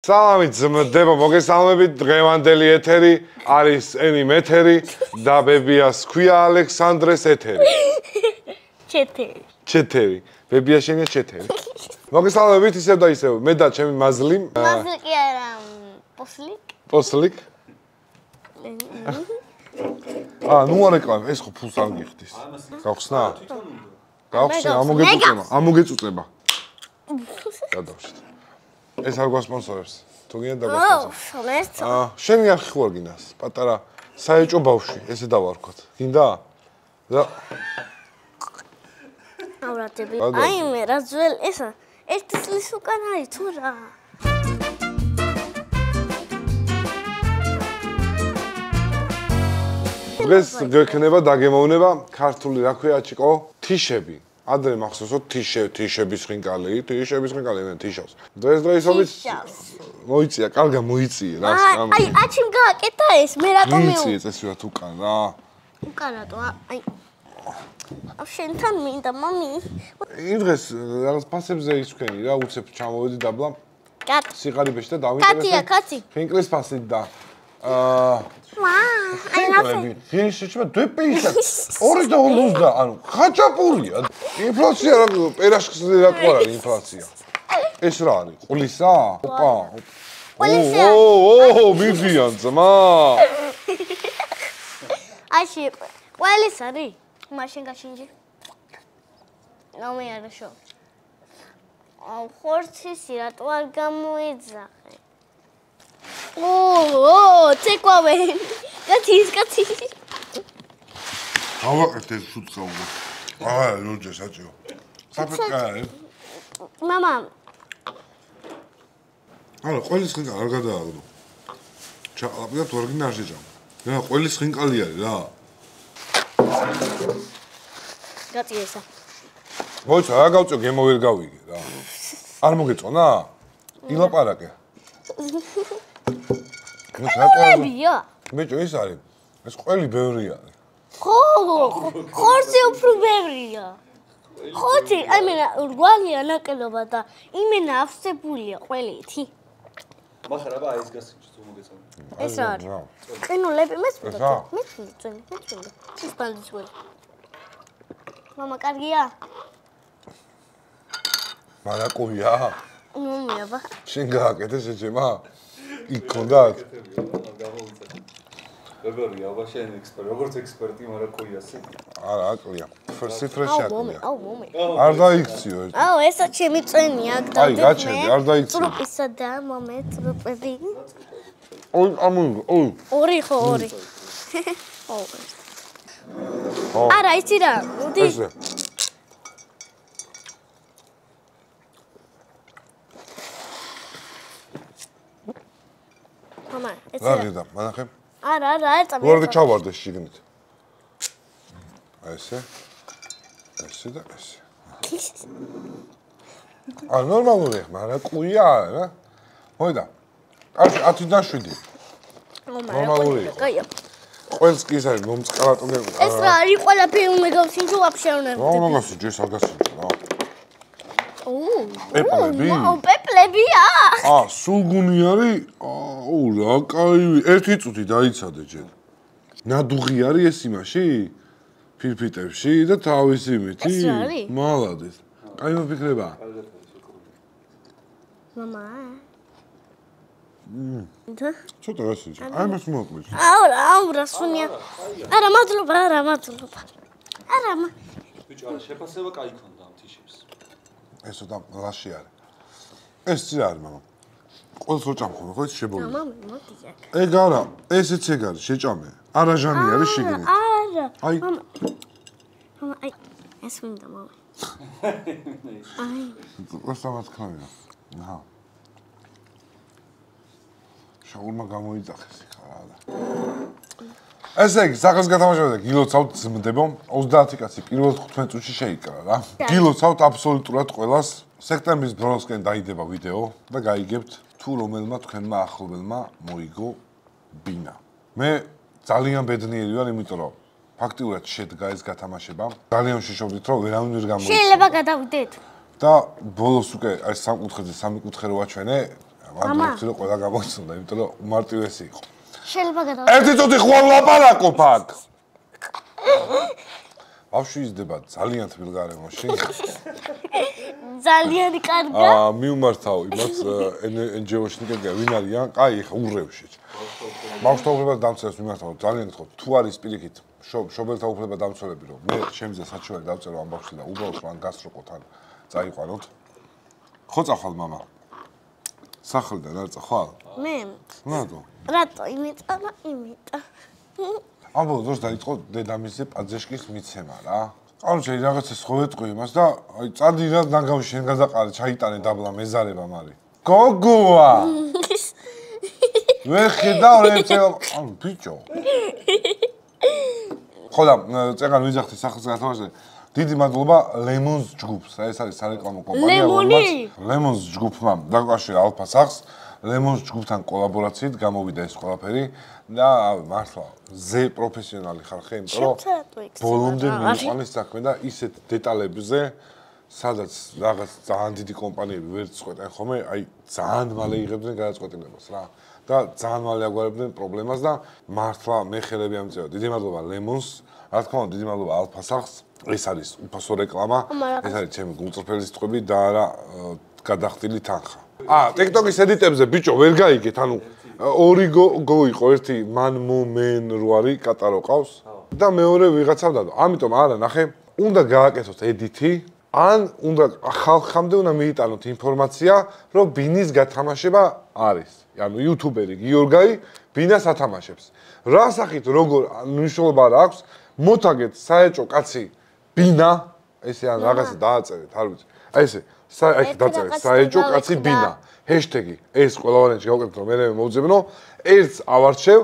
სალამით ძმდებო, მოგესალმებით, დღევანდელი ეთერი არის ელიმ ეთერი და ბებიას ქვია ალექსანდრეს ეთერი. ჩეთერი. ბებია შენია ჩეთერი. მოგესალმებით ისევ და ისევ, მე და ჩემი მაზლი. მაზლი კი არა, პოსლიკ. პოსლიკ. ნუ არეკლავ, ეს ხო ფულს არ გიხდის. გავხსნა? გავხსნა, ამოგეწუწება. გადავშეთ. ეს არ გვასპონსორებს. თუ გინდა დაგვასპონსორებს. შენი არ ხარ გინას, პატარა საეჭო ბავშვი, ესე დავარქოთ. გინდა? და ავრატები. აი მე რა ძველ ესა, ერთი წლის უკან არის თუ რა. დღეს გექნება დაგემოვნება ქართული რა ქვია ჭიკო? თიშები. ადრე მახსოვსოთ თიშების ხინკალი, მე თიშავს. დღესდღეობით მოიწია, კარგა მოიწია რა. აი, აჩიმ გააკეთა ეს, მე რატომ მოიწია წესიათ უკან რა. უკან რატო? აი. შენთან მინდა, მამი. იმ დღეს რაღაც ფასებზე ისვქენი რა, უცებ ჩამოვედი დაბლა. კაცი. სიყარიბეში და დავინტერესე. კაცი. ხინკლის ფასით და აი ნახე. შეიძლება დეპეისა 2.50, ანუ ხაჭაპურია. ინფლაცია რა პერაშხზე რა თქმა არის ინფლაცია. ეს რა არის? ყლისა? ოპა. მიდიან ძმა. აიში, ყველის არის? მაშინ გაშინჯი. ნომი არაშო. ხორცისი რატო არ გამოიძახე? ცეკვავე. კაცი. ავაყეთ ეს შუთხა უკვე. როჯე საჭირო. საფეთქაა. მამა. არა, ყველის ხინკალი არ გადააგდო. ჩაყლაპდა თორგინ არ შეჭამ. რა, ყველის ხინკალი არის რა. გაწიესა. მოიცა, რა გავწევ, გემო ვერ გავიგე რა. არ მოგეწონა? ილაპარაკე. ყველებია. მეჭო ის არის. ეს ყველი ბევრი არის. ხო, ხორცი უფრო ბევრია. ხორცი, აი მე რგვალია ნაკელობა და იმენა ავსებულია ყველეთი. მახარ აბა ეს გასიჭს თუ მოგეწონა. ეს არის. ყინულები მეცვიდა. მეცვიდა. ის ბალდის ველი. მამა კარგია? მარაკუია? ნომია ბა. შენ გააკეთე შეჭემა? იქ ქონდათ? როგორია, აბა შენ ექსპერტი, როგორც ექსპერტი მარაკუიასი? არა, აკლია. სიფრეში აკლია. მომე. არ დაიქციო ეს. ესა ჩემი წვენია, აქ აი, გაჩერდი, არ დაიქციო. ტრუპისა და მომე, ტრუპები. ორი ხო, ორი. არა, იცი რა, მოდი. ესე. მამა, ეს რა გიდა, მანახე? არა, ერთად. როგორ ჩავარდეს შიგნით? ესე. ესე და ესე. ნორმალურია, მარაკუია რა. მოიდა. 10-დან 7. ნორმალურია. კაია. ყველს კი ის არის მომწყალატული. ეს რა არის ყველაფერი უნდა გავსინჯო ვაფშე არ უნდა. რა გასინჯო, ეს არ გასინჯო რა. პეპლებია. სულგუნი არის? რა კაი, ერთი წუთი დაიცადე ჯერ. ნადუღი არის ეს იმაში? ფირფიტებში და თავის იმითი? ეს რა არის? მალადეს. კაი მოფიქრება. მამა. ცოტა გასინჯო. აი მას მოკლე. აურა, სუნია. არა, მადლობა. არა. ბიჭო, არა, შეფასება კაი ქონდა ამ თიშებს. ეს ცოტა ლაში არის. ეს ჭი არის, მამა. ყველს როჭამ ხოლმე, ხო ეს შებოლი. მამა, მოდი აქ. ეგ არა, ესეც ეგ არის, შეჭამე. არაჟანი არის შიგნით. არა. აი. მამა, აი, ეს მინდა, მამა. აი. ყოსამაც ხავია. აჰა. შაურმა გამოიძახეს ხარა და. ესე იგი, სახეს გათამაშებდა გილოცავთ ძმდებო, 30 კაცი პირველ 15 წუთში შეიკრა რა. გილოცავთ აბსოლუტურად ყველას. სექტემბრის ბოლოსკენ დაიდება ვიდეო და გაიგებთ თუ რომელმა თქვენმა ახლობელმა მოიგო ბინა. მე ძალიან ბედნიერი ვარ, იმიტომ რომ ფაქტიურად შედგა ეს გათამაშება. ძალიან ვშიშობდით, რომ ვერავინ ვერ გამოიწვია. შეიძლება გადავიდეთ. და ბოლოს უკვე აი სამკუთხედზე სამი კუთხე რო აჩვენე, მანდ რო ყველა გამოსწონდა, იმიტომ რომ უმარტივესი იყო. შეიძლება გადავა. ერთი წუთი ხوار ლაპარაკობ აქ. ბავშვი იზრდება ძალიან თბილ გარემოში. ძალიან კარგია. მიუმართავ იმას NGO-შნიკებია, ვინ არიან? კაი, ხა ურევში. ბავშვთა უფლებას დამცველებს მიმართავ, ძალიან გთხოვთ, თუ არის პირიქით შობელთა უფლება დამცველები, რომ მე შემიძლია საჩივარი დავწერო ამ ბავშვს და უბრალოდ მან გასროყოთ ან წაიყვანოთ. ხო წახვალ მამა? სახლიდან არ წახვალ? მე. რატო? რატო? იმიტომ. ამბობ დროს დაიწყო დედამისზე პაძეშკის მიცემა რა. კაროჩე რაღაცას ხო ეტყვი იმას და აი წადი რა ნაგავში შენ გადაყარე, ჩაიტანე დაბლა მეზარება მარი. გოგოა! ვერ ხედავ რეცე ანუ ბიჭო. ხო და წეგან ვიძახთი სახელს გათამაშე. დიდი მადლობა Lemons ჯგუფს. ეს არის სარეკლამო კომპანია, Lemons ჯგუფმა დაკავშირა ალფა სახს. Lemons ჯგუფთან კოლაბორაციით გამოვიდა ეს ყველაფერი და მართლა ზე პროფესიონალი ხარხი, იმიტომ რომ ბოლომდე მიიყვანეს საქმე და ისეთ დეტალებზე, სადაც რაღაც ძალიან დიდი კომპანიები ვერ წყვეტენ ხოლმე, აი ძალიან მალე იღებდნენ გადაწყვეტილებას რა. და ძალიან მალე აგვარებდნენ პრობლემას და მართლა მე ხელები ამწევა. დიდი მადლობა Lemons, რა თქმა უნდა, დიდი მადლობა ალფა სახს. ეს არის უფასო რეკლამა, ეს არის ჩემი გულწრფელი სიტყვები და არა გადახდილი თანხა. TikTok-ის ედიტებზე ბიჭო ვერ გაიგეთ, ანუ ორი გო იყო, ერთი მან მომენ რო არის კატარო ყავს და მეორე ვიღაცამ დადო. ამიტომ არა ნახე, უნდა გააკეთოთ ედიტი, ან უნდა ხალხამდე უნდა მიიტანოთ ინფორმაცია, რომ ბინის გათამაშება არის. ანუ იუთუბერი გიორგაი ბინას ათამაშებს. რა სახით როგორ მნიშვნელობა აქვს, მოთაგეთ საეჭო კაცი ბინა, ესე ან რაღაცა დააწერეთ, არ ვიცი. აი ესე აი დაწერეთ საეჭო კაცი ბინა. ჰეშტეგი ეს ყველა ვარიანტი გავაკეთოთ რომ მე მოვძებნო, ერთს ავარჩევ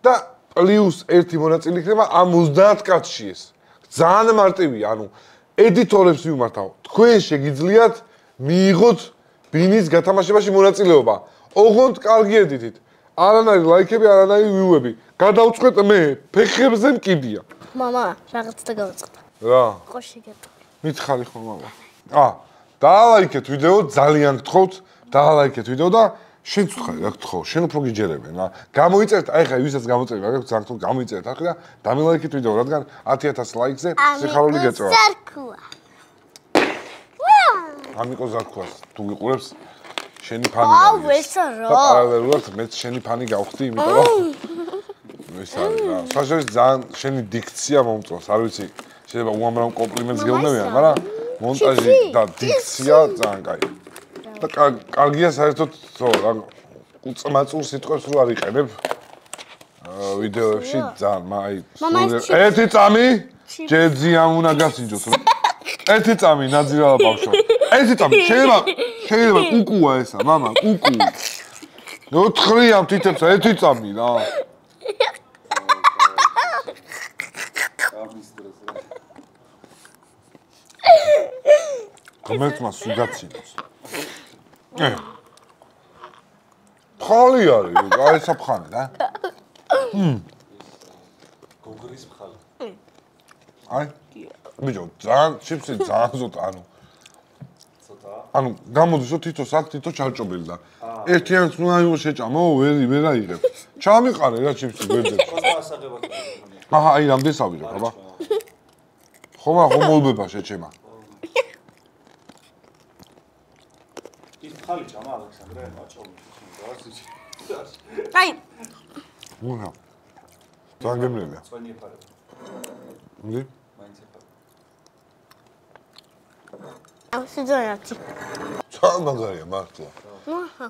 და პლუს ერთი მონაწილე იქნება ამ 30 კაცში ეს. ძალიან მარტივია, ანუ ედიტორებს ვიმართავ. თქვენ შეგიძლიათ მიიღოთ ბინის გათამაშებაში მონაწილეობა. ოღონდ კარგი ედიტით. არანაირი ლაიქები, არანაირი ვიუები. გადავწყვეტ მე, ფეხებზე მკიდია. მამა, რაღაც და გავაწყდა. რა? ხო შეგეთქვი. მითხარი ხო მამა. დაალაიქეთ ვიდეო, ძალიან გთხოვთ, დაალაიქეთ ვიდეო და შენ ვთხარი რა გთხოვ, შენ უფრო გიჯერებენ რა. გამოიწერეთ, აი ხა ვისაც გამოწერეთ, რა გქონდა ძალიან გამოიწერეთ ახლა და დამილაიქეთ ვიდეო, რადგან 10000 ლაიქზე სიხარული გეწევა. ზარქუა. ამიკო ზარქუას თუ გიყურებს შენი ფანი. აუ, ესა რა. და პარალელურად მეც შენი ფანი გავხდი, იმიტომ რომ ეს არის რა. საშუალებით ძალიან შენი დიქცია მომწონს, არ ვიცი, შეიძლება უამრავ კომპლიმენტს გეუბნებიან, მაგრამ მონტაჟი და დიქცია ძალიან კაი. და კარგია საერთოდ რა უწმაწურ სიტყვებს რო არ იყენებ ვიდეოებში ძალიან აი ერთი წამი ჯეძი ამ უნდა გასინჯოს. ერთი წამი ნაძირალა ბავშვო. ერთი წამი შეიძლება კუკუა ესა მამა კუკუ. ოთხრი ამ თითებს ერთი წამი რა. კომენტმა სუგაცინოს. ფხალი არის, აი საფხანი რა. გოგრის ფხალი. აი. ბიჭო, ძალიან ჩიპსი ძალიან ზოთა, ცოტა. ანუ გამოდის რომ თითო საკ თითო ჩარჭობილი და ერთიანს უნდა იყო შეჭამო, ვერ აიღებ. ჩამიყარე რა ჩიპსი გვერდებში. ასაღებად. აჰა, აი რამდენს ავიღებ, აბა. ხომა ხომოლბება შეჭემა. ის ფხალი ჭამა ალექსანდრე, აჭობი. აი. უნა. ზანგემლია. წვენი ეფარება. ნი? მაინც ეფარება. აუ, სიძონათი. ძალიან მაგარია მართლა.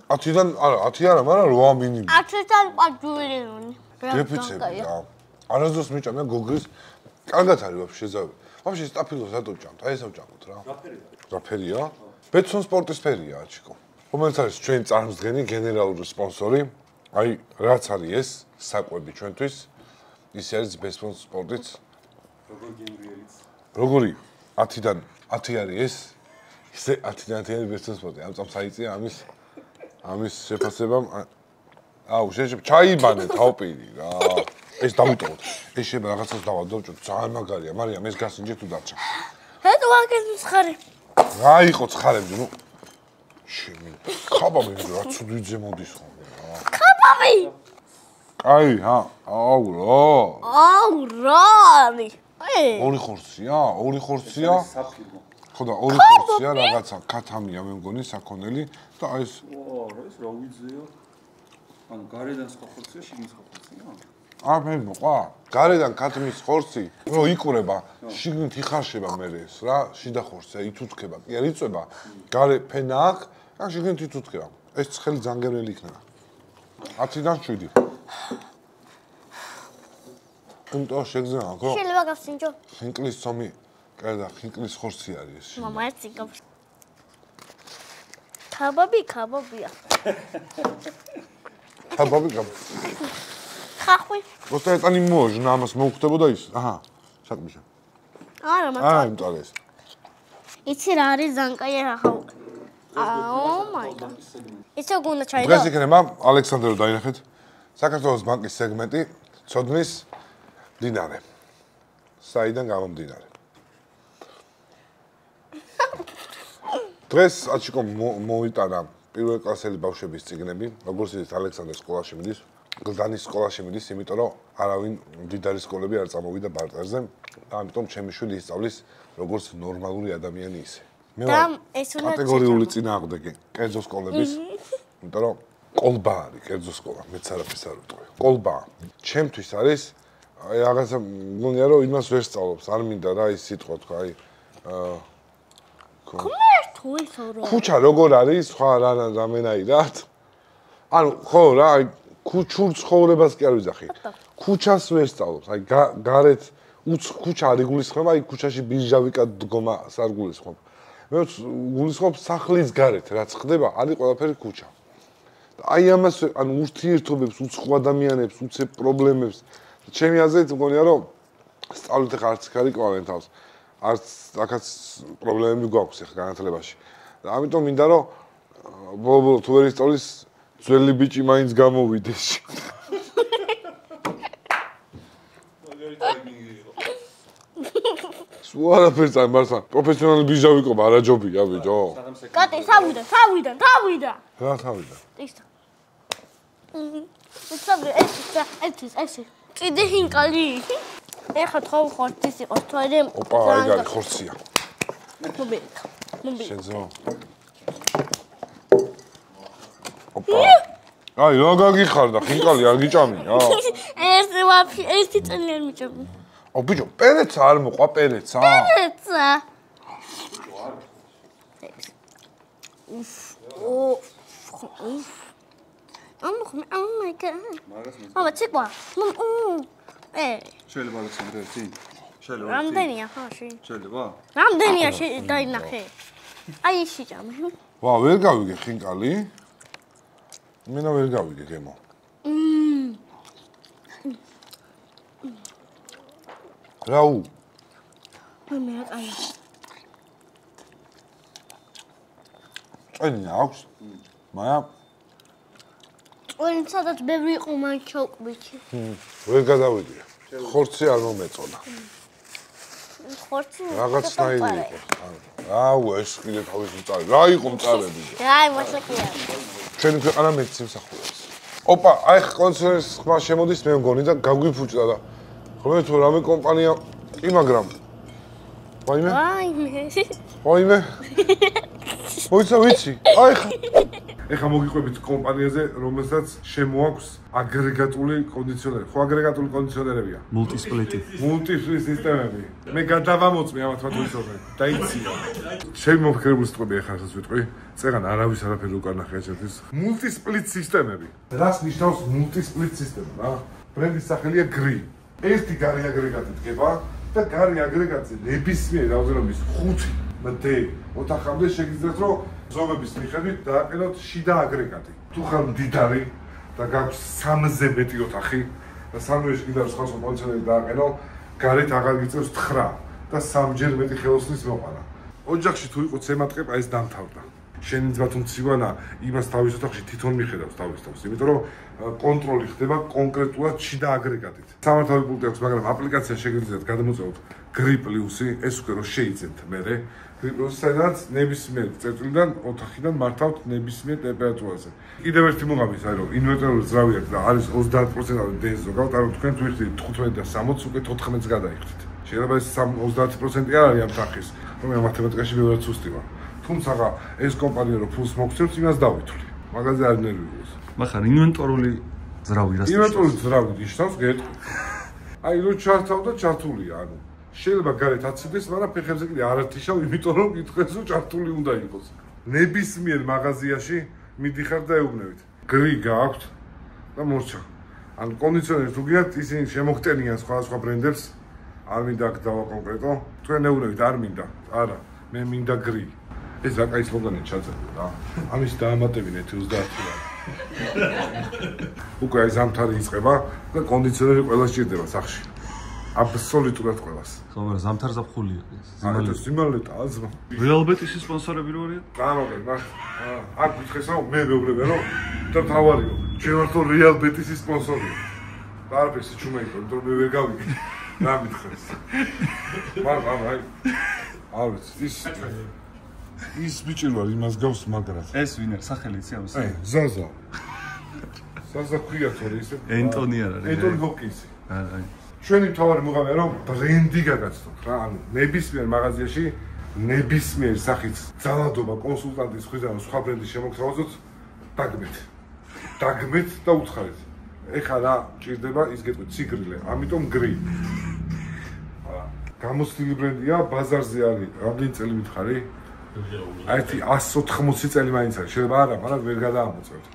10-დან არა, 10 არა, მაგრამ 8 მინიმუმ. 10-დან პაჯულიონი. დეფიციტი რა. არასდროს მიჭამია გოგრის. კარგად არის ვაფშე ზავი. ვაფშე სტაფილოს რატო ჭამთ? აი ეს ავჭამოთ რა. რა ფერია? ბეტსონ სპორტის ფერია აჩიკო. რომელიც არის ჩვენი წარმომადგენელი გენერალური სპონსორი. აი რაც არის ეს საკვები ჩვენთვის. ის არის ბეტსონ სპორტიც. როგორ გენრიელიც. როგორი 10-დან 10 არის ეს? ისე 10-დან 10 არის ბეტსონ სპორტი. ამ წამს აიწია ამის შეფასებამ. აუ შეიძლება ჩაიბანე თავპირი რა. ეს დავიტოვოთ. ეს შეიძლება რაღაცას დავადოვჭოთ. ძალიან მაგარია, მარიამ ეს გასინჯეთ თუ დარჩა. ეტო აქეთ ცხარი. რა იყო ცხარები, ნუ ჩემი ხაბაბი რა ცუდვიძე მოდის ხოლმე რა. ხაბაბი. აი, ჰა, აუ რა. ორი ხორცია? საფილმო. ხო და ორი ხორცია რაღაცა ქათამია მე მგონი საქონელი და აი ეს ეს რა ვიძეო? ანუ გარედან სხვა ხორცია, შიგნით სხვა ხორცია? მე მოყვა. გარედან ქათმის ხორცი, რო იკურება, შიგნით იხარშება მე ეს რა, შიდა ხორცია, ითუთხება. კი არ იწובה. გარე ფენა აქვს, და შიგნით ითუთხება. ეს ცხელი ძანგერელი იქნება. 10-დან 7. კუნტო შეგზნა ხო? შეიძლება გავსინჯო. ხინკლის ცომი, კერდა ხინკლის ხორცი არის ეს. მამა ერთი გავს. ხაბაბია. ხაბაბი გაბ. ხახვი. просто ეტანი მოჟნა ამას მოუხდებოდა ის. აჰა, საკმიშა. არა, მაგრამ იმტარეს. იცი რა არის ზანკაი ახალ. მაი გად. ისე გუნდა ჩაიდო. დღეს იქნება ალექსანდრო დაინახეთ. საქართველოს ბანკის სეგმენტი ცოდნის დინარე. საიდან გამომდინარე. დღეს აჩიკო მოვიტანა პირველ კლასელი ბავშვების წიგნები, როგორც იცით ალექსანდრეს სკოლაში მიდის, გლდანის სკოლაში მიდის, იმიტომ რომ არავინ მდიდარი სკოლები არ წამოვიდა ბარტერზე, და ამიტომ ჩემი შვილი ისწავლის როგორც ნორმალური ადამიანი ისე. მე ვარ კატეგორიული წინააღმდეგი კერძო სკოლების, იმიტომ რომ კოლბა არის კერძო სკოლა, მეც არაფერს არ ვიტყვი. კოლბა ჩემთვის არის აი რაღაცა მგონია რომ იმას ვერ სწავლობს, არ მინდა რა ის სიტყვა თქვა, აი ქუჩა როგორ არის, სხვა რამენაირად? ანუ ხო რა, აი ქუჩურ ცხოვრებას კი არ ვიძახი. ქუჩას ვერ სწავლობს, აი გარეთ ქუჩა არ იგულისხმება, აი ქუჩაში ბიჟავიკა დგომა არ გულისხმობ. მე გულისხმობ სახლის გარეთ, რაც ხდება, არის ყველაფერი ქუჩა. აი ამას ანუ ურთიერთობებს, უცხო ადამიანებს, უცებ პრობლემებს. ჩემი აზრით მგონია რომ სწავლით ხარ არც ხარ იყვნენ თავს. არც აქაც პრობლემები გვაქვს ახლა განათლებაში. და ამიტომ მინდა რომ ბოლო თუ ვერ ისწავლის ძველი ბიჭი მაინც გამოვიდეს. სულ არაფერს არ მართლა პროფესიონალი ბიჟავიკობა არაჯობია ბიჭო. კატე თავიდან. რა თავიდან? ტისტა. ეს. კიდე ჰინკალი. ეხა თქო ხორცის იყოს თორე ოპა ეგ არის ხორცია. მომბეკა. შეძო. ოპა. აი რა გაგიხარდა ხინკალი არ გიჭამია? ერთი წელი არ მიჭამი. ბიჭო, პერეცა არ მოყვა პერეცა? პერეცა. Oh my god. მამა ცეკვა. შეიძლება ალექსანდრე ერთი? შეიძლება. რამდენია ხაში? შეიძლება? რამდენია დაინახე? აი ეს შეჭამე. ვა, ვერ გავიგე ხინკალი? მენა ვერ გავიგე გემო. რაუ? მე რა კაი. წენი აქვს? მაია წენი სადაც ბევრი იყო მან ჩოკვიჩი. ვერ გადავიდი. ხორცი არ მომეწონა. ხორცი რაღაცნაირი იყო. აუ, ეს კიდე თავის მწარე. რა იყო მწარები? აი, მასაკია. ჩვენი ქვეყანა მეც იმსახურებს. ოპა, აი კონცერტს ხმა შემოდის მე მგონი და გაგვიფუჭდა და ხოლმე თუ რამე კომპანია კი მაგრამ ვაიმე მოიცა ვიცი აი ეხა მოგიყვებით კომპანიაზე რომელსაც შემოაქვს აგრეგატული კონდიციონერი ხო აგრეგატული კონდიციონერებია მულტისპლიტი სისტემები მე გადავამოწმე ამათ მათვისობენ დაიცია ჩემი მომხრებული სიტყვები ეხა ასაც ვიტყვი წერან არავის არაფერი უკან ნახე ერთის მულტისპლიტ სისტემები რას ნიშნავს მულტისპლიტ სისტემა რა ბრენდის სახელია გრი ერთი გარი აგრეგატი დგება და გარი აგრეგატზე ნებისმიერ რაოდენობის 5D ოთახამდე შეგიძლიათ რომ ზომების მიხედვით დააყენოთ შიდა აგრეგატი. თუ ხარ მდიდარი და გაქვს 3-ზე მეტი ოთახი და სამივე შიგნით სხვა კონდიციონერი დააყენო, გარეთ აღარ გიწევს 9 და 3-ჯერ მეტი ხელოსნის მოყვანა. ოჯახში თუ იყო ცემატყეპა ეს დამთავრდა. შენი ძმა თუ მცივანა იმას თავის ოთახში თვითონ მიხედავს თავის თავს, იმიტომ რომ კონტროლი ხდება კონკრეტულად შიდა აგრეგატით. სამართავი პუნქტი აქვს, მაგრამ აპლიკაცია შეგიძლიათ გადამოწევოთ Grip+, ეს უკვე რომ შეიძენთ მერე Grip+, სადაც ნებისმიერ წერტილიდან ოთახიდან მართავთ ნებისმიერ ტემპერატურაზე. კიდევ ერთი მოგამის, აი რომ ინვერტორული ძრავი აქვს და არის 30%-იანი დენს ზოგავთ, ანუ თქვენ თუ იხდით 15 და 60 უკვე 14-ს გადაიხდით. შეიძლება ეს 30% არ არის ამ თანხის, რომ მათემატიკაში ბევრად სუსტი ვარ. თუმცა ეს კომპანია რომ ფულს მოგცემს, იმას დავითვლი. მაგაზე არ ნერვიულს. მაგრამ ინვენტორული ძრავი რას ინვენტორული ძრავი ნიშნავს გეტყვი. აი რო ჩართავ და ჩართულია, ანუ შეიძლება გარეთ აცივდეს, მაგრამ ფეხებზე კიდე არ ათიშავ, იმიტომ რომ კითხეს რომ ჩართული უნდა იყოს. ნებისმიერ მაღაზიაში მიდიხარ და ეუბნებით. გრი გააქვთ და მორჩა. ანუ კონდიციონერი თუ გიათ, ისინი შემოგტენიან სხვადასხვა ბრენდებს. არ მინდა აქ დავა კონკრეტო. თქვენ ეუბნებით არ მინდა. არა, მე მინდა გრი. ეს რა კაი სლოგანია ჩაწერე რა. ამის დაამატებინეთ 30 ლარი. უკვე აი ზამთარი იწყება და კონდიციონერი ყველა სჭირდება სახში. აბსოლუტურად ყველას. ხო, მაგრამ ზამთარ ზაფხულია. ზიმალეტა აზმა. Real Bet-ის სპონსორები რო არიან? გამოგე, აქ გითხესო მე მეუბნები რომ და თავარიო. ჩვენ ვართ Real Bet-ის სპონსორია. და არაფერს ჩუმეიკო, იმიტომ რომ მე ვერ გავიგე. რა მითხეს. მაგრამ აი არ ვიცი, ის ბიჭი ვარ იმას გავს მაგრად. ეს ვინ არის? სახელი იცი ამას? ზაზა. ზაზა ქვია თორე ისე. ენტონი არ არის. ენტონი ჰოპკინსი. აი. ჩვენი მთავარი მოგავია რომ ბრენდი გაგაცნოთ რა, ანუ ნებისმიერ მაღაზიაში ნებისმიერ სახით ძალადობა კონსულტანტის მხრიდან სხვა ბრენდის შემოგთავაზოთ დაგმეთ და უცხარეთ. ეხლა რა ჭირდება ის გეტყვით ციგრილე, ამიტომ გრი. გამოცდილი ბრენდია, ბაზარზე არის რამდენი წელი მითხარი? აი 180 წელი მაინც არის, შეიძლება არა, მაგრამ ვერ გადაამოწევთ.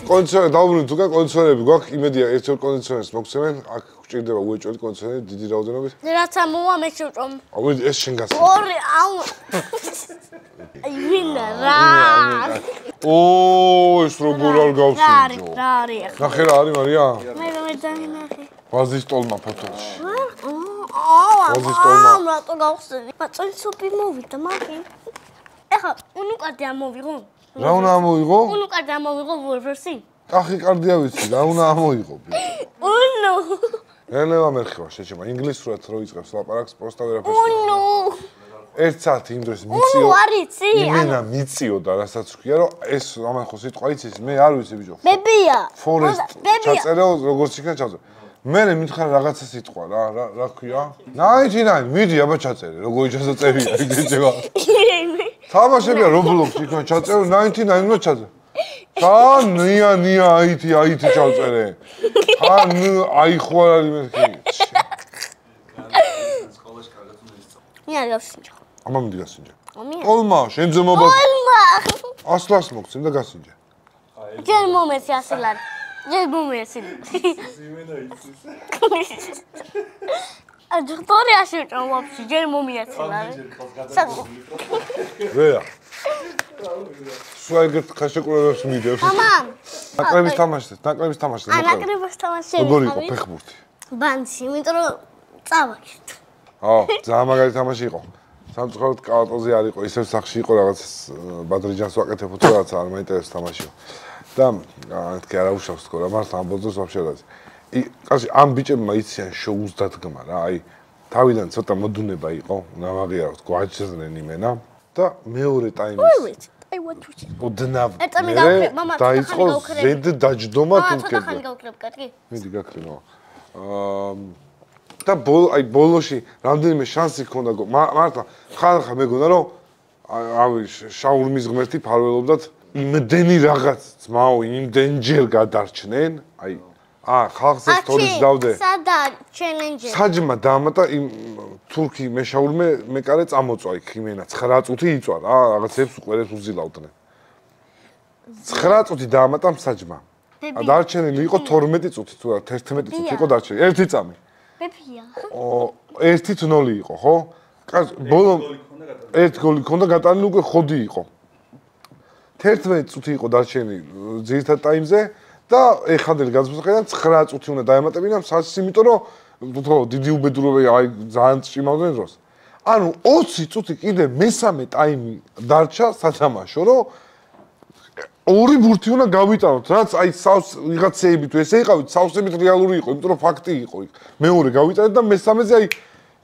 კონდიციონერი დაუბრუნდით უკვე კონდიციონერები გვაქვს, იმედია ერთ-ერთ კონდიციონერს მოგცემენ, აქ გვჭირდება უეჭველი კონდიციონერი დიდი რაოდენობით. რაც ამოვა მე შევჭომ. აუ ეს შენ გასა. ორი აუ. აი ვინა რა. ეს როგორ არ გავსინჯო. რა არის ახლა? ნახე რა არის მარია? მე დავინახე. ვაზის ტოლმა ფოთოლში. აუ, რატო გავხსენი? მაწონსოპი მოვიდა მაგინ. ეხლა უნუკარდი ამოვიღო? რა უნდა ამოიღო? უნუკარდი ამოვიღო ვერსი? კახი კარდია ვიცი, რა უნდა ამოიღო? უნუ. ელევა მერხევა შეჭება, ინგლისურად რო იწყებს ლაპარაკს, პროსტა ვერაფერს. უნუ. ერთ საათი იმ დროს მიწიო. უნუ არ იცი? იმენა მიწიოდა, რასაც ვქია, რომ ეს ამან ხო სიტყვა იცის, მე არ ვიცი ბიჭო. ბებია. ფორესტ ჩაწერეო, როგორც იქნა ჩაწერე. მე მითხარ რაღაცა სიტყვა რა ქვია? 99, მიდი აბა ჩაწერე, როგორი ჩაწერია, იგეჭება. თამაშებია Roblox-ში იქნა ჩაწერე 99 უნდა ჩაწერე. ნია აითი ჩავწერე. აი ხო არ არის მერქი. სკოლაში კარგად უნდა ისწავლო. მე არ გავსინჯო. ამა მიდი გასინჯე. ოლმა, შენზე მობას. ოლმა. 100 ლარს მოგცემ და გასინჯე. ჯერ მომეცი 100 ლარი. ჯერ მომეცი. იმენა იცის. დოქტორია შევჭამ ვაფშე, ჯერ მომიაცი ლარი. ვეა. სვაიგერტ ხაშეკურებს მიდევს. მამა. ნაკრების თამაშს. ნაკრების თამაში. როგორ იყო ფეხბურთი? ბანში, იმიტომ რომ წავაგეთ. ძალიან მაგარი თამაში იყო. სამწუხაროდ კალატოზე არ იყო, ისევ სახში იყო რაღაც ბადრიჯანს ვაკეთებ თუ რაღაცა არ მაინტერესებს თამაშიო. და თქვი არა უშავს თქო რა, მართლა ამბოძოს ვაფშე რა. კაცი ამ ბიჭებმა იციან შოუს დადგმა რა, აი თავიდან ცოტა მოდუნება იყო, ნავაღიარო გვაჭრნენ იმენა და მეორე ტაიმის აი ვაჩუჩი. ოდნავ მამა დაიწყო ზედ დაჯდომა თუ კეთდა. ხან გავკრებ კარგი? მიდი გაქრინო. და ბოლოში რამდენიმე შანსი ჰქონდა მართლა ხალხა მეგონა რომ ავი შაურმის ღმერთი ფარველობდათ იმდენი რაღაც ძმაო იმდენჯერ გადარჩნენ აი ხალხს ეს თორის დავდე სადა ჩელენჯი საჯმა დაამატა იმ თურქი მეშაურმე მეკარე წამოწვა იქ იმენა 9 წუთი იწვა რა რაღაცებს უყურებს უზილავდნენ 9 წუთი დაამატა საჯმა დარჩენილი იყო 12 წუთი თუ 11 წუთი იყო დარჩენილი ერთი წამი ბებია 1-0 იყო ხო ბოლო ერთ გოლი ქონდა გატანილი უკვე ხოდი იყო 11 წუთი იყო დარჩენილი ძირითად ტაიმზე და ეხანდელი გადმოსახედიდან 9 წუთი უნდა დაემატებინა საშს, იმიტომ რომ დიდი უბედურება აი ძალიან ჭიმავდნენ დროს. ანუ 20 წუთი კიდე მესამე ტაიმი დარჩა სათამაშო, რომ ორი ბურთი უნდა გავიტანოთ, რაც აი ვიღაცეები თუ ესე იყავით, სავსებით რეალური იყო, იმიტომ რომ ფაქტი იყო იქ. მეორე გავიტანეთ და მესამეზე აი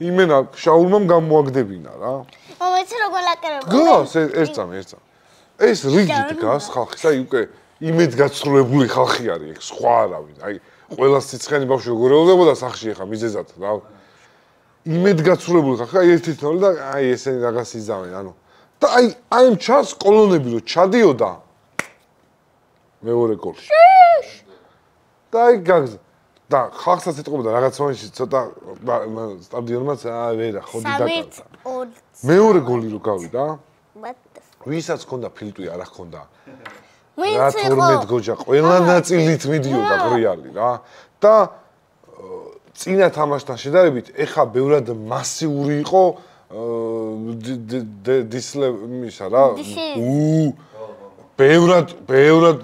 იმენა შაურმამ გამოაგდებინა რა. მომეცი როგორ ლაკერებო. გას ერთსამე. ეს რიგით გას ხალხის, აი უკვე იმედგაცრუებული ხალხი არის ეგ, სხვა არავინ. აი ყველა სიცხენი ბავშვი როგორ ეულებოდა სახში ახლა მიზეზად რა. იმედგაცრუებული ხალხი, აი ერთით-ნული და აი ესენი რაღაც იზავენ, ანუ და აი ჩანს კოლონები რომ ჩადიოდა მეორე გოლში. და აი გაგზა და ხალხსაც ეთყობოდა რაღაც მომენტში ცოტა სტადიონმაც ვერა ხოდი დაკარგა. მეორე გოლი რო გავიდა, ვისაც ჰქონდა ფილტვი არ ჰქონდა. რა 12 გოჯა ყველა ნაწილით მიდიოდა რეალი რა. და წინა თამაშთან შედარებით ეხა ბევრად მასიური იყო დისლემისა რა. ბევრად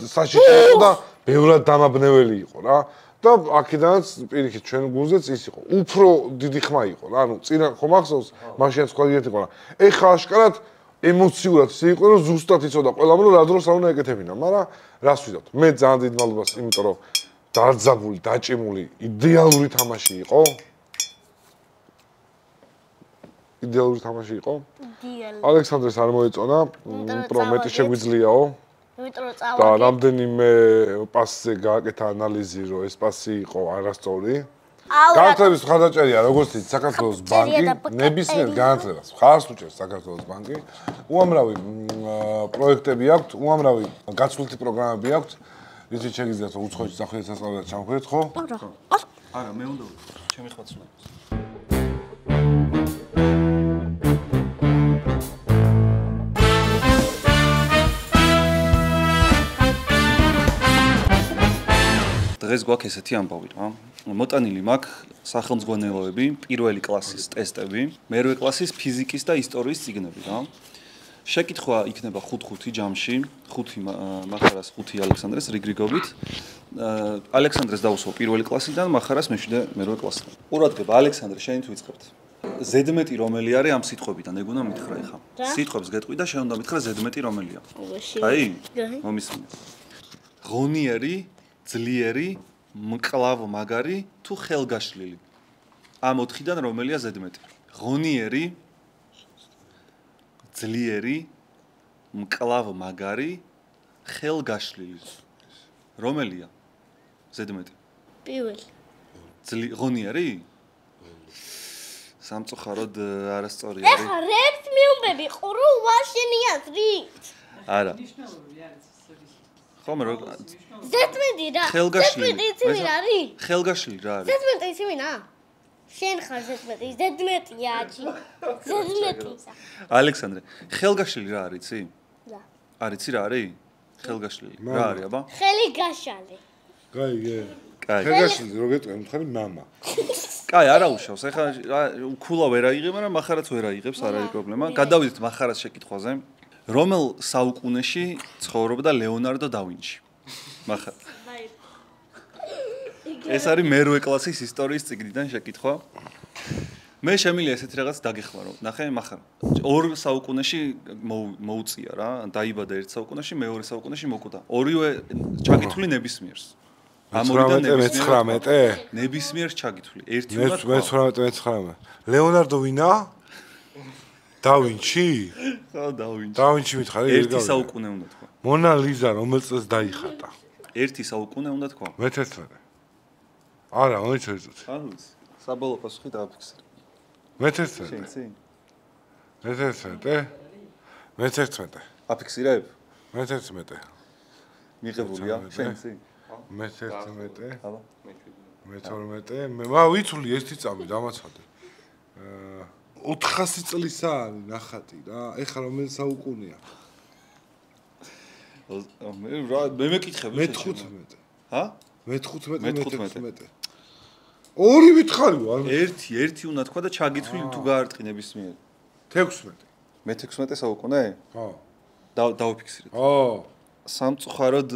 საშიში იყო და ბევრად დამაბნეველი იყო რა. და აქედანაც პირიქით ჩვენ გუნზეც ის იყო. უფრო დიდი ხმა იყო რა. ანუ წინა ხო მახსოვს, მაშინ სხვა ერთი იყო რა. ეხა აშკარად ემოციურად ისე იყო რომ ზუსტად იცოდა ყველამ რომ რა დროს არ უნდა ეკეთებინა, მაგრამ რას ვიზავთ? მე ძალიან დიდ მადლობას, იმიტომ რომ დაძაბული, დაჭიმული, იდეალური თამაში იყო. იდეალური თამაში იყო. ალექსანდრეს არ მოეწონა, იმიტომ რომ მეტი შეგვიძლიაო. იმიტომ რომ და წავადი. რამდენიმე პასზე გააკეთა ანალიზი, რომ ეს პასი იყო არასწორი. განათლების მხარდაჭერია, როგორც იცით, საქართველოს ბანკი ნებისმიერ განათლებას მხარს უჭერს საქართველოს ბანკი. უამრავი პროექტები აქვთ, უამრავი გაცვლითი პროგრამები აქვთ. იცით, შეგიძლიათ უცხოეთში საходეთ სასწავლებლად ჩამოხვიდეთ, ხო? არა, მე უნდა ჩემი ხვაცნა. დღეს გვაქვს ესეთი ამბავი რა. მოტანილი მაქვს სახელმძღვანელოები, პირველი კლასის ტესტები, მერვე კლასის ფიზიკის და ისტორიის წიგნები რა. შეკითხვა იქნება 5-5 ჯამში, 5 მახარას 5 ალექსანდრეს რიგრიგობით. ალექსანდრეს დავუსვო პირველი კლასიდან, მახარას მეშვიდე მერვე კლასიდან. ყურადღება, ალექსანდრე, შენ თუ ვიწყებთ. ზედმეტი რომელი არის ამ სიტყვებიდან, ეგ უნდა მითხრა ეხა. სიტყვებს გეტყვი და შენ უნდა მითხრა ზედმეტი რომელია. აი, მომისმინე. ღონიერი, ძლიერი, მკლავ მაგარი თუ ხელგაშლილი. ამ 4-დან რომელია ზედმეტი? ღონიერი, ძლიერი, მკლავ მაგარი, ხელგაშლილი. რომელია ზედმეტი? პირველი. ღონიერი? სამწუხაროდ არასწორი არის. ეხა რეპს მიუმბები ყურო ვაშენია ზრით. არა. ხომ რო ზედმეტი რა. ზედმეტი იცი რა არის? ხელგაშლილი რა არის? ზედმეტი იცი რა? შენ ხარ ზედმეტი, ზედმეტია აჭი. ზედმეტია. ალექსანდრე, ხელგაშლილი რა არის, იცი? რა. არიცი რა არის? ხელგაშლილი. რა არის, აბა? ხელი გაშალე. კაი. ხელგაშლილი რო გეტყვი, მხარი მამა. კაი, არა უშავს. ეხლა ქულა ვერ აიღებ, მაგრამ מחარაც ვერ აიღებს, არ არის პრობლემა. გადავიდეთ מחარაც შეკითხვაზე. რომელ საუკუნეში ცხოვრობდა ლეონარდო და ვინჩი? מחარ. ეს არის მერვე კლასის ისტორიის წიგნიდან შეკითხვა. მე შემიძლია ესეთი რაღაც დაგეხმარო. ნახე, מחარ. ორ საუკუნეში მოუწია რა, დაიბადა ერთ საუკუნეში, მეორე საუკუნეში მოკვდა. ორივე ჩაკითული ნებისმიერს. ამორიდან 19? ნებისმიერს ჩაკითული. ერთი უნდა თქვა. 19. ლეონარდო ვინა? და ვინჩი? ხო, და ვინჩი. და ვინჩი მითხარი? ერთი საუკუნე უნდა თქვა. მონა ლიზა რომელ წელს დაიხატა? ერთი საუკუნე უნდა თქვა. მე-11. არა, მოიწევი წუთი. არ ვიცი. საბოლოო პასუხი დააფიქსირე. მე-11. შენ იცი? მე-11. მე-11. აფიქსირებ? მე-11. მიღებულია? შენ იცი? მე-11. აბა. მე-12. მე ვიცული ერთი წამი დამაცადე. 400 წლისა არის ნახატი რა. ეხლა რომელ საუკუნეა? მე მეკითხები მე-15. ჰა? მე-15. ორი ვითხარი ვარ. ერთი უნდა თქვა და ჩაგითვლი თუ გაარტყი ნებისმიერ. 16. მე-16 საუკუნე? ხო. დავიფიქსირეთ. ო, სამწუხაროდ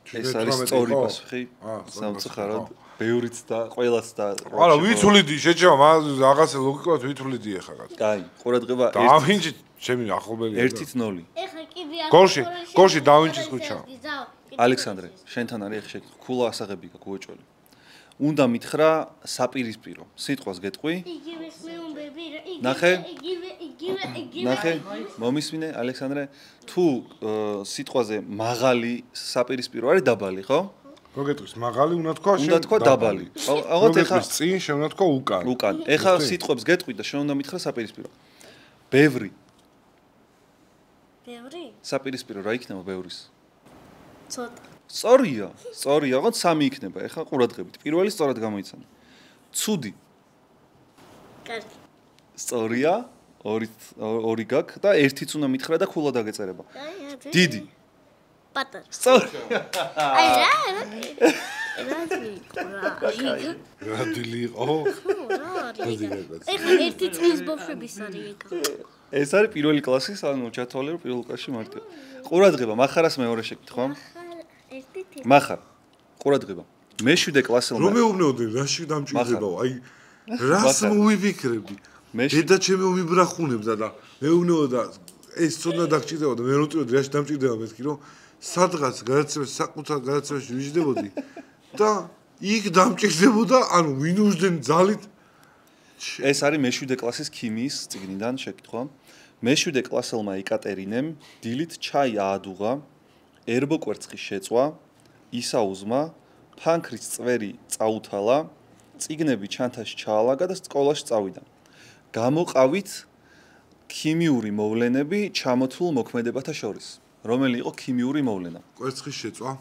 ეს არის 18 სწორი იყო? პასუხი. სწორი სამწუხაროდ ბევრიც და ყველაც და არა, ვიცულიდი, შეჭება, რაღაცა ლოგიკურად ვიცულიდი ახლა. კაი, ყურადღება დავინჩი ჩემი ახლობელია. 1-0. ეხა კიდე გოლში დავინჩის ქუჩა. ალექსანდრე, შენთან არის ახლა შეკითხვა. ქულა ასაღები გაქვს უეჭველი. უნდა მითხრა საპირისპირო. სიტყვას გეტყვი? იგივე მეუბნები, ნახე? იგივე. ნახე, მომისმინე ალექსანდრე, თუ სიტყვაზე მაღალი საპირისპირო არის დაბალი, ხო? მოგეტყვის, მაღალი უნდა თქვა, უნდა თქვა დაბალი. ალბათ ეხა წინ შეუნდა თქვა უკან. უკან. ეხა სიტყვებს გეტყვი და შენ უნდა მითხრა საპირისპირო. ბევრი. ბევრი? საპირისპირო რა იქნება ბევრის? ცოტა. სწორია, ოღონდ 3 იქნება. ეხა ყურადღებით. პირველი სწორად გამოიცანა. ცუდი. კარგი. სწორია, ორი გაქვს და ერთიც უნდა მითხრა და ქულა დაგეწერება. დიდი. პატარა. სწორია. აი რა რადილი იყო? ეხა ერთი წლის ბავშვების არის ეგა. ეს არის პირველი კლასის, ანუ ჩათვალე რომ პირველ კლასში მარტივ. ყურადღება, מחარას მეორე შეკითხვა. מחარ. ყურადღება. მე-7 კლასელმა. რომ მეუბნეოდი, რაში დამჭირდებაო? აი რას მოვიფიქრებდი? დედა ჩემი მომიბრახუნებდა და მეუბნეოდა ეს ცოდნა დაგჭირდება და მე რომ ვტიროდი რაში დამჭირდება მეთქი რომ სადღაც გადაცემას საკუთარ გადაცემაში ვიждდებოდი და იქ დამჭირდებოდა, ანუ ვინ უშდნენ ძალით. ეს არის მე-7 კლასის ქიმიის წიგნიდან შეკითხვა. მე-7 კლასელმა ეკატერინემ დილით ჩაი აადუღა, ერბო კვერცხის შეწვა, ისაუზმა, ფანქრის წვერი წაუთალა, წიგნები ჩანთაში ჩაალაგა და სკოლაში წავიდა. გამოყავით ქიმიური მოვლენები ჩამოთვლილ მოქმედებათა შორის. რომელი იყო ქიმიური მოვლენა? კვერცხის შეწვა.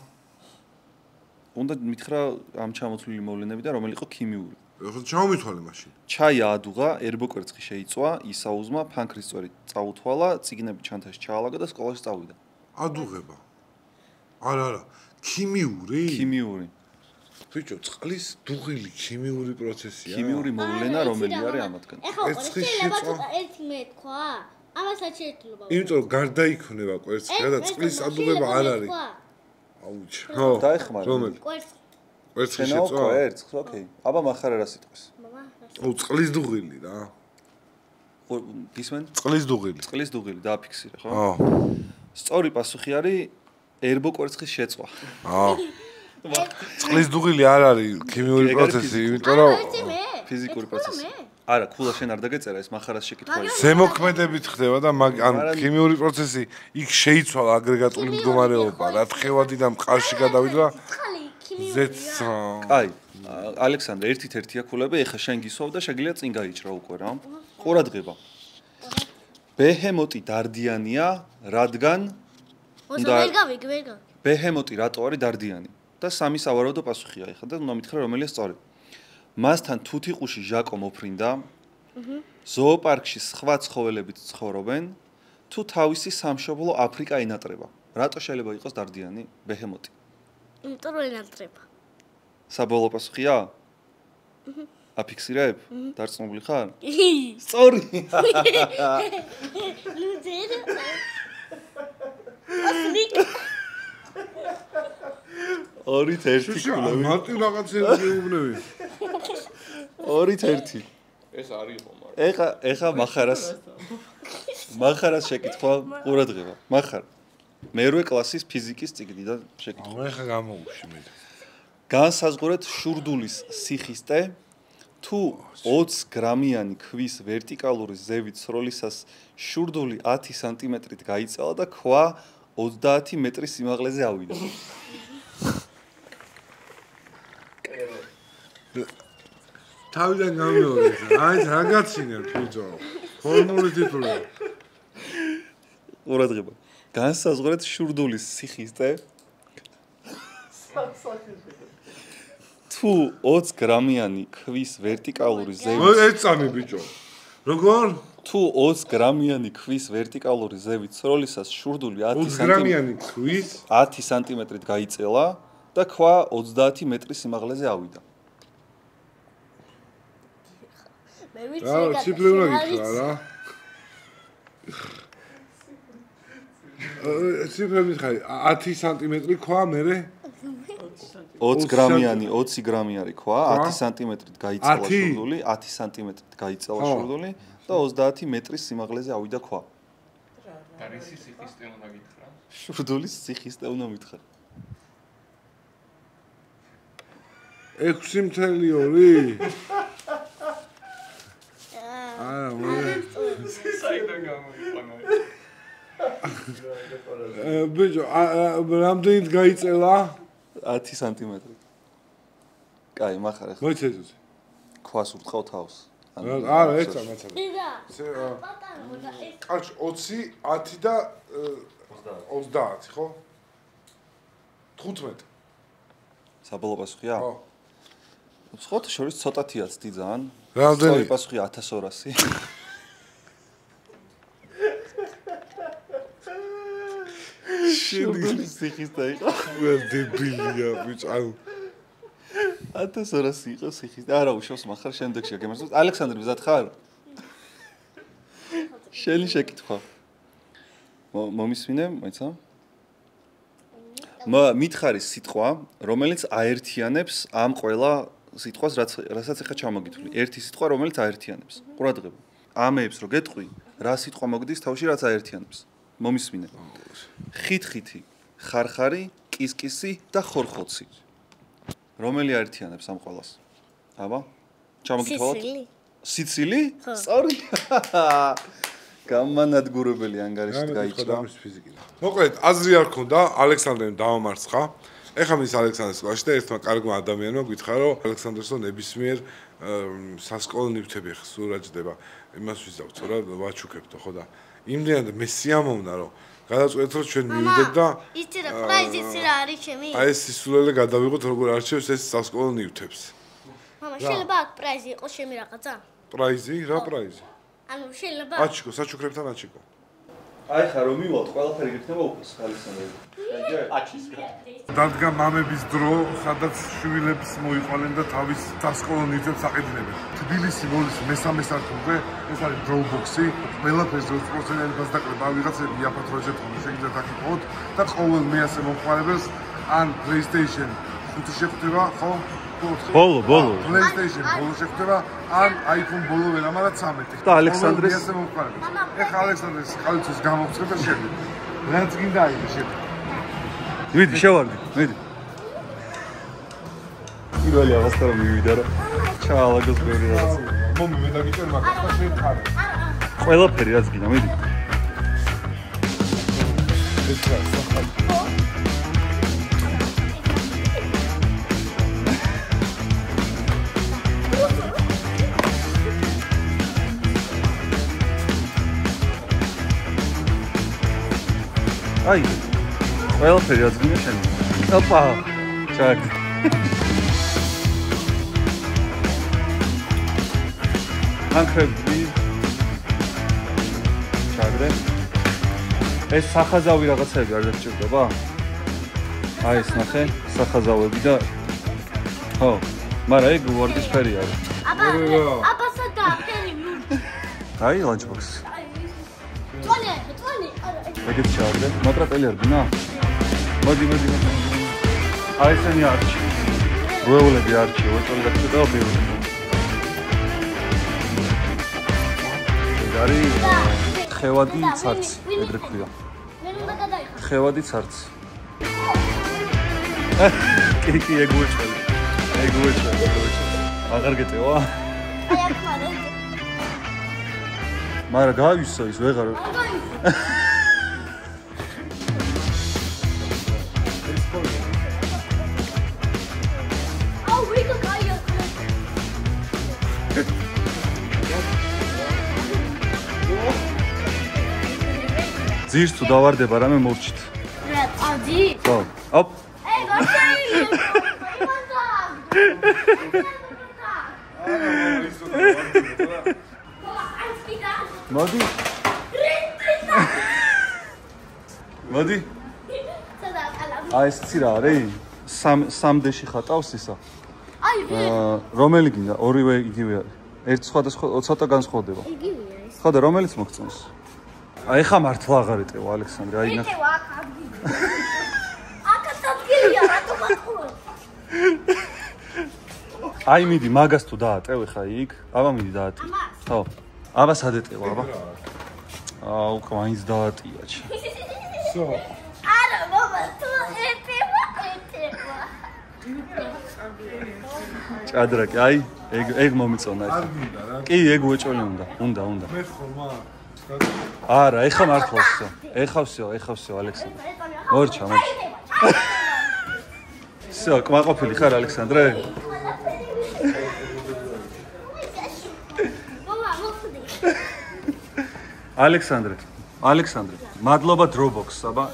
უნდა მითხრა ამ ჩამოთვლილი მოვლენები და რომელი იყო ქიმიური. ეხლა ჩამომითვალე მაშინ. ჩაი აადუღა, ერბო კვერცხი შეიწვა, ისაუზმა, ფანქრის წვერი წაუთვალა, წიგნები ჩანთაში ჩაალაგა და სკოლაში წავიდა. ადუღება. არა, ქიმიური? ქიმიური. ბიჭო, წყლის დუღილი ქიმიური პროცესია. ქიმიური მოვლენა რომელი არის ამათგან? ეხა შეიძლება ცოტა ერთი მეთქვა? ამასაც ერთლობა. იმიტომ რომ გარდაიქმნება კვერცხი და წყლის ადუღება არ არის. აუჩ. ხო. დაეხმარა. რომელი? კვერცხი. კვერცხის შეწვა. კვერცხს, ოკეი. აბა מחარ არა სიტყვის. ო, წყლის დუღილი რა. გისმენ? წყლის დუღილი. წყლის დუღილი დააფიქსირე, ხო? ხო. სწორი პასუხი არის ერბო კვერცხის შეწვა. ხო. წყლის დუღილი არ არის ქიმიური პროცესი, იმიტომ რომ ფიზიკური პროცესი. არა, ქულა შენ არ დაგეწერა, ეს מחარას შეკითხვაა. ზემოქმედებით ხდება და ანუ ქიმიური პროცესი იქ შეიცვალა აგრეგატული მდგომარეობა, რა თხევადი და მყარში გადავიდა. ზეც. კაი, ალექსანდრე, ერთით-ერთია ქულები, ეხა შენ გისვავ და შეგიძლია წინ გაიჭრა უკვე რა. ყურადღება. ბეჰემოტი დარდიანია, რადგან ვერ გავიგ. ბეჰემოტი რატო არის დარდიანი? და 3 სავარაუდო პასუხია ეხლა და უნდა მითხრა რომელია სწორი. მასთან თუთიყუში ჟაკო მოფრინდა. ზოოპარკში სხვა ცხოველებიც ცხოვრობენ. თუ თავისი სამშობლო აფრიკა ინატრება. რატო შეიძლება იყოს დარდიანი ბეჰემოტი? იმიტომ რომ ინატრება. საბოლოო პასუხია? აფიქსირებ? დარწმუნებული ხარ? სწორი. ლუზერ. ორით ერთი ქულები. მარტივ რაღაცებს მეუბნები. ორით ერთი. ეს არის ხო მაგრამ. ეხა מחარას შეკითხვა ყურადღება. מחარ. მე-8 კლასის ფიზიკის წიგნიდან შეკითხვა. ეხა გამოვუში მე. განსაზღვრეთ შურდულის სიხისტე თუ 20 გრამიანი ქვის ვერტიკალური ზევით სროლისას შურდული 10 სანტიმეტრით გაიწელა და ქვა 30 მეტრის სიმაღლეზე ავიდა. თავიდან გამეორეს. აი რა გაცინებ ბიჭო. ფორმული ტიტული. ყურადღება. განსაზღვრეთ შურდულის სიხისტე თუ 20 გრამიანი ქვის ვერტიკალური ზევით ეწამი ბიჭო. როგორ? თუ 20 გრამიანი ქვის ვერტიკალური ზევით სროლისას შურდული 20 გრამიანი ქვის 10 სანტიმეტრით გაიწელა და ქვა 30 მეტრის სიმაღლეზე ავიდა. მე ვიცი რა ციფრი უნდა გითხრა რა. ციფრები ხარი 10 სანტიმეტრი ქვა მერე 20 გრამიანი 20 გრამი არის ქვა 10 სანტიმეტრით გაიწელა შურდული 10 სანტიმეტრით გაიწელა შურდული და 30 მეტრის სიმაღლეზე ავიდა ქვა და რისი სიხისტე უნდა გითხრა შურდულის სიხისტე უნდა მითხრა 6.2 არა საიდან გამოიყვანა ბიჭო რამდენით გაიწელა 10 სანტიმეტრი კაი მახარ ახლა მოიცეძე ქვას ურტყავ თავს არა ეცა მეცადა დიდა პატარა კაჩ 20 10 და 30 ხო 15 საბოლოო პასუხია ხო სხვათა შორის ცოტათია ცდი ძალიან რამდენი პასუხია 1200 შურდულის სიხისტე იყო ვერ დებილია ბიჭო ანუ 1200 იყო სიხისტე არა უშავს מחარ შემდეგში გემართოს ალექსანდრე მზად ხარ შენი შეკითხვა მომისმინე მაიცა მითხარი სიტყვა რომელიც აერთიანებს ამ ყველა სიტყვას რასაც ახლა ჩამოგითვლი ერთი სიტყვა რომელიც აერთიანებს ყურადღება ამეებს რო გეტყვი რა სიტყვა მოგდის თავში რაც აერთიანებს მომისმინე ხითხითი ხარხარი კისკისი და ხორხოცი რომელი აერთიანებს ამ ყველას აბა ჩამოგითვალოთ სიცილი სწორია გამანადგურებელი ანგარიშით გაიჭრა მოკლედ აზრი არ ქონდა ალექსანდრემ დაამარცხა ეხლა მის ალექსანდრეს კლასში და ერთმა კარგმა ადამიანმა გითხრა რომ ალექსანდრესო ნებისმიერ სასკოლო ნივთები ხს სურაჯდება იმას ვიზავთ რა ვაჩუქებთო ხო და იმდენად მე სიამოვნა რომ გადაწყვეტეთ რომ ჩვენ მივიდეთ და იცი რა პრაიზიც რა არის ჩემი აი ეს სისულელე გადავიღოთ როგორ არჩევს ეს სასკოლო ნივთებს მამა შეიძლება აქ პრაიზი იყოს ჩემი რაღაცა პრაიზი რა პრაიზი ანუ შეიძლება აჩიკო საჩუქრებთან აჩიკო აი ხა რომ მივალთ ყველაფერი გექნება უფას ალექსანდრე აჩის დადგა მამების დრო სადაც შვილებს მოიყვანენ და თავის სასკოლო ნივთებს აყიდნენ თბილისი მოლის მესამე სართულზე ეს არის დროუბოქსი ყველაფერს 20%-იანი გასდაკრება ვიღაცები იაფად რო ეზეთქონ შეგიძლიათ აქ იყოთ და ყოველ მეასე მომხმარებელს ან PlayStation 5 შეხვდება ხო ბოლო PlayStation ბოლო შეხვდება ან iPhone ბოლო ვერა მაგრამ 13 და ალექსანდრეს ეხა ალექსანდრეს ხალხის გამოვცხებ და შედი რაც გინდა აიღე შედი მიდი შევარდი მიდი პირველი აღასტა რომ მივიდა რა ჩაალაგოს ბევრი რაღაცა მომი მე დაგიწერ მაგას და შეხარე ყველაფერი რაც გინდა მიდი ეს რა სახალ აი ყველაფერი რაც გინდა შენ ოპა ჩაკ ანკრები ჩაგდე ეს სახაზავი რაღაცები არ დაჭირდება აი ეს ნახე სახაზავები და ხო მაგრამ ეგ ვარდისფერი არის აბა სადა ფერი აი ლანჩბოქსი ტვანი ეგეთ ჩავარდე მოტრატელი არ გინა მოდი აი ესენი არჩი ველები არჩი ვეწოლი და ბევრი ეგარი ხევადი ცარცი ეგრე ქვია მე უნდა გადაიხადო ხევადი ცარცი კი ეგ უეჭველი აღარ გეტევა აი აქ მარე მაგრამ გავისო ის ვეღარ ძირს თუ დავარდება რამე მორჩით რა ადი ხო ოპ ey ვაშეი მოდი მოდი აი ეს ცი რა არის სამდეში ხატავს ისა აი რომელი გინდა ორივე იგივე არის ერთ სხვადასხვა ცოტა განსხვავდება იგივეა ეს ხო და რომელიც მოგწონს აი ხა მართლა აღარ ეტევა ალექსანდრე, აი ნახე. ეტევა აქ ადგილი. აქაც ადგილია, რატო მახულობ? აი მიდი მაგას თუ დაატევ ხა იქ. აბა მიდი დაატი. ხო. აბა სად ეტევა, აბა. აუ, მაინც დაატია ჩა. всё. არა, მამა, თუ ეტევა. ჭადრაკი, აი, ეგ მომიწონა ეს. კი, ეგ უეჭველი უნდა. უნდა. მე ხომა. არა, ეხა მართლა всё. ეხა всё, ალექსანდრე. მორჩა. всё, კმაყოფილი ხარ ალექსანდრე? მამა, მოხდი. ალექსანდრე, მადლობა Dropbox-ს, აბა.